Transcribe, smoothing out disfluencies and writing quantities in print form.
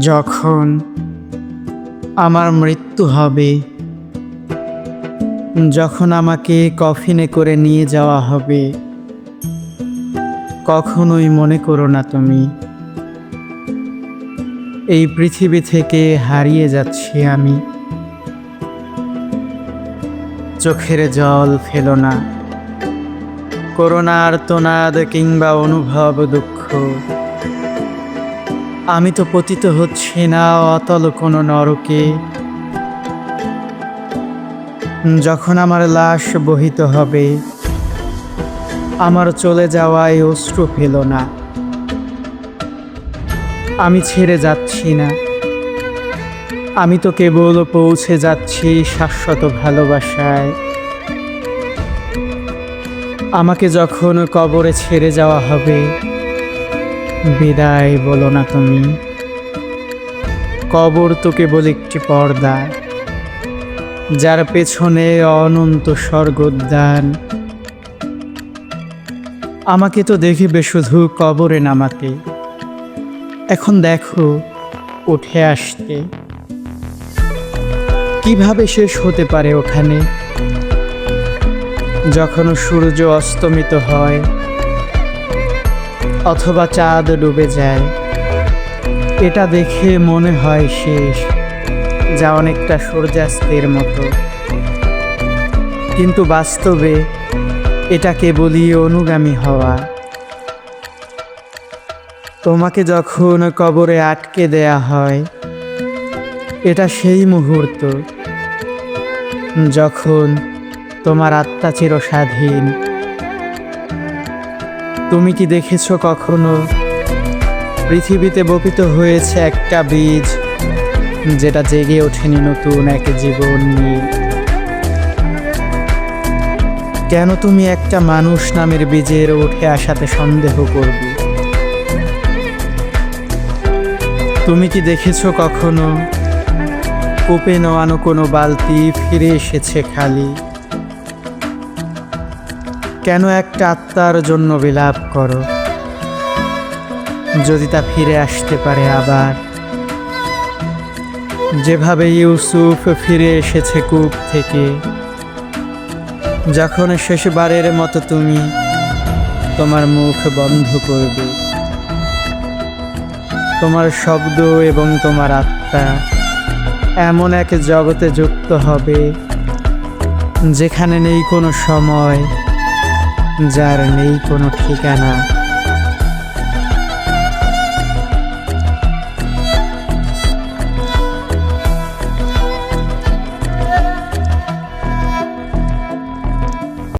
যখন আমার মৃত্যু হবে, যখন আমাকে কফিনে করে নিয়ে যাওয়া হবে, কখনোই মনে করো না তুমি এই পৃথিবী থেকে হারিয়ে যাচ্ছি আমি। চোখের জল ফেলো না, করো না আর্তনাদ কিংবা অনুভব দুঃখ। আমি তো পতিত হচ্ছি না অতল কোনো নরকে। যখন আমার লাশ বহিত হবে, আমার চলে যাওয়ায় অশ্রু ফেলো না। আমি ছেড়ে যাচ্ছি না, আমি তো কেবল পৌঁছে যাচ্ছি শাশ্বত ভালোবাসায়। আমাকে যখন কবরে ছেড়ে যাওয়া হবে, বিদায় বলো না তুমি। কবর তো কেবল একটি পর্দা, যার পেছনে অনন্ত স্বর্গোদ্যান। আমাকে তো দেখিবে শুধু কবরে নামাতে, এখন দেখো উঠে আসতে। কিভাবে শেষ হতে পারে ওখানে, যখন সূর্য অস্তমিত হয় অথবা চাঁদ ডুবে যায়? এটা দেখে মনে হয় শেষ, যা অনেকটা সূর্যাস্তের মতো, কিন্তু বাস্তবে এটা কেবলই অনুগামী হওয়া। তোমাকে যখন কবরে আটকে দেয়া হয়, এটা সেই মুহূর্ত যখন তোমার আত্মা চিরস্বাধীন। তুমি কি দেখেছ কখনো পৃথিবীতে বপিত হয়েছে একটা বীজ, যেটা জেগে ওঠেনি নতুন এক জীবন নিয়ে? কেন তুমি একটা মানুষ নামের বীজের উঠে আসাতে সন্দেহ করবে? তুমি কি দেখেছ কখনো কূপে নোয়ানো কোনো বালতি ফিরে এসেছে খালি? কেন একটা আত্মার জন্য বিলাপ করো, যদি তা ফিরে আসতে পারে আবার? যেভাবে ইউসুফ ফিরে এসেছে কূপ থেকে, যখন শেষবারের মতো তুমি তোমার মুখ বন্ধ করবে, তোমার শব্দ এবং তোমার আত্মা এমন এক জগতে যুক্ত হবে যেখানে নেই কোনো সময়, যার নেই কোনো ঠিকানা।